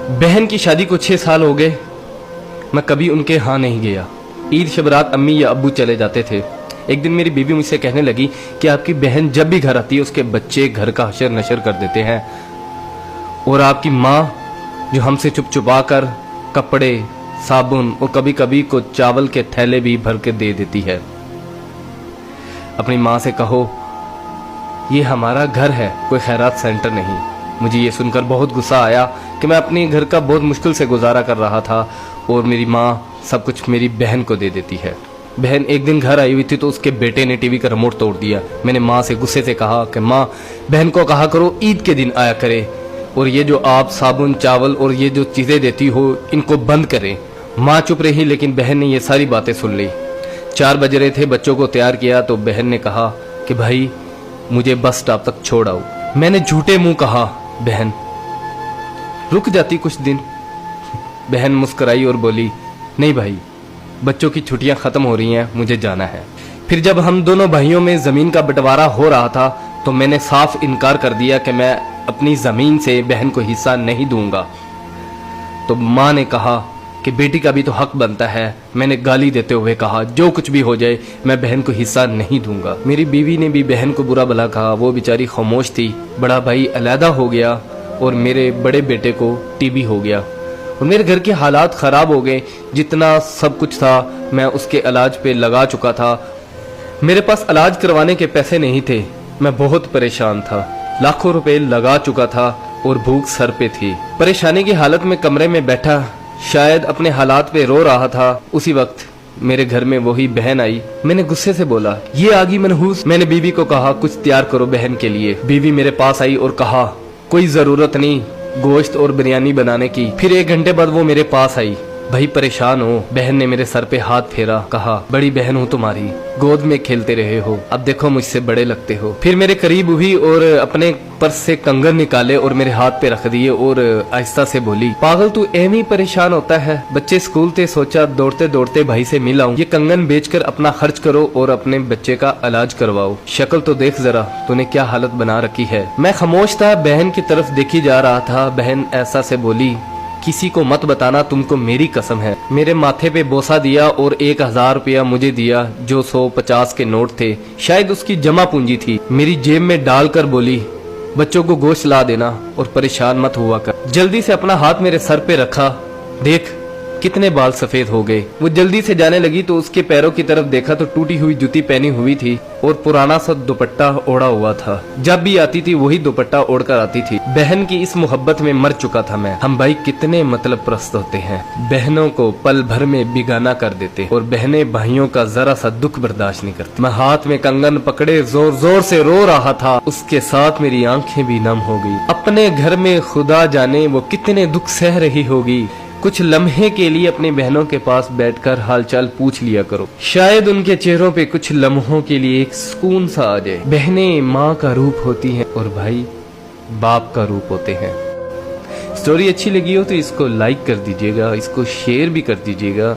बहन की शादी को 6 साल हो गए, मैं कभी उनके यहाँ नहीं गया। ईद शब रात अम्मी या अब्बू चले जाते थे। एक दिन मेरी बीवी मुझसे कहने लगी कि आपकी बहन जब भी घर आती है उसके बच्चे घर का हशर नशर कर देते हैं, और आपकी माँ जो हमसे चुप चुपा कर कपड़े, साबुन और कभी कभी को चावल के थैले भी भर के दे देती है। अपनी माँ से कहो ये हमारा घर है, कोई खैरात सेंटर नहीं। मुझे ये सुनकर बहुत गुस्सा आया कि मैं अपने घर का बहुत मुश्किल से गुजारा कर रहा था और मेरी माँ सब कुछ मेरी बहन को दे देती है। बहन एक दिन घर आई हुई थी तो उसके बेटे ने टीवी का रिमोट तोड़ दिया। मैंने माँ से गुस्से से कहा कि माँ, बहन को कहा करो ईद के दिन आया करे, और ये जो आप साबुन, चावल और ये जो चीज़ें देती हो इनको बंद करें। माँ चुप रही, लेकिन बहन ने ये सारी बातें सुन ली। 4 बज रहे थे, बच्चों को तैयार किया तो बहन ने कहा कि भाई मुझे बस स्टॉप तक छोड़ आओ। मैंने झूठे मुंह कहा बहन रुक जाती कुछ दिन। बहन मुस्कुराई और बोली नहीं भाई, बच्चों की छुट्टियां खत्म हो रही हैं, मुझे जाना है। फिर जब हम दोनों भाइयों में जमीन का बंटवारा हो रहा था तो मैंने साफ इनकार कर दिया कि मैं अपनी जमीन से बहन को हिस्सा नहीं दूंगा। तो माँ ने कहा कि बेटी का भी तो हक बनता है। मैंने गाली देते हुए कहा जो कुछ भी हो जाए मैं बहन को हिस्सा नहीं दूंगा। मेरी बीवी ने भी बहन को बुरा भला कहा, वो बेचारी खामोश थी। बड़ा भाई अलहदा हो गया और मेरे बड़े बेटे को टीबी हो गया और मेरे घर के हालात खराब हो गए। जितना सब कुछ था मैं उसके इलाज पे लगा चुका था। मेरे पास इलाज करवाने के पैसे नहीं थे, मैं बहुत परेशान था। लाखों रुपए लगा चुका था और भूख सर पे थी। परेशानी की हालत में कमरे में बैठा शायद अपने हालात पे रो रहा था। उसी वक्त मेरे घर में वही बहन आई। मैंने गुस्से से बोला ये आ गई मनहूस। मैंने बीवी को कहा कुछ तैयार करो बहन के लिए। बीवी मेरे पास आई और कहा कोई जरूरत नहीं गोश्त और बिरयानी बनाने की। फिर 1 घंटे बाद वो मेरे पास आई। भाई परेशान हो। बहन ने मेरे सर पे हाथ फेरा, कहा बड़ी बहन हूँ तुम्हारी, गोद में खेलते रहे हो, अब देखो मुझसे बड़े लगते हो। फिर मेरे करीब हुई और अपने पर्स से कंगन निकाले और मेरे हाथ पे रख दिए और आहिस्ता से बोली पागल तू एम ही परेशान होता है। बच्चे स्कूल थे, सोचा दौड़ते दौड़ते भाई से मिल आऊं। ये कंगन बेचकर अपना खर्च करो और अपने बच्चे का इलाज करवाओ। शक्ल तो देख जरा तूने क्या हालत बना रखी है। मैं खामोश था, बहन की तरफ देखी जा रहा था। बहन ऐसा से बोली किसी को मत बताना, तुमको मेरी कसम है। मेरे माथे पे बोसा दिया और 1000 रुपया मुझे दिया जो 150 के नोट थे, शायद उसकी जमा पूंजी थी। मेरी जेब में डालकर बोली बच्चों को गोश्त ला देना और परेशान मत हुआ कर। जल्दी से अपना हाथ मेरे सर पे रखा, देख कितने बाल सफेद हो गए। वो जल्दी से जाने लगी तो उसके पैरों की तरफ देखा तो टूटी हुई जूती पहनी हुई थी और पुराना सा दुपट्टा ओढ़ा हुआ था। जब भी आती थी वही दुपट्टा ओढ़कर आती थी। बहन की इस मोहब्बत में मर चुका था मैं। हम भाई कितने मतलब प्रस्त होते हैं, बहनों को पल भर में बिगाना कर देते और बहनें भाइयों का जरा सा दुख बर्दाश्त नहीं करती। मैं हाथ में कंगन पकड़े जोर जोर से रो रहा था, उसके साथ मेरी आंखें भी नम हो गई। अपने घर में खुदा जाने वो कितने दुख सह रही होगी। कुछ लम्हे के लिए अपनी बहनों के पास बैठकर हालचाल पूछ लिया करो, शायद उनके चेहरों पे कुछ लम्हों के लिए एक सुकून सा आ जाए। बहनें माँ का रूप होती हैं और भाई बाप का रूप होते हैं। स्टोरी अच्छी लगी हो तो इसको लाइक कर दीजिएगा, इसको शेयर भी कर दीजिएगा।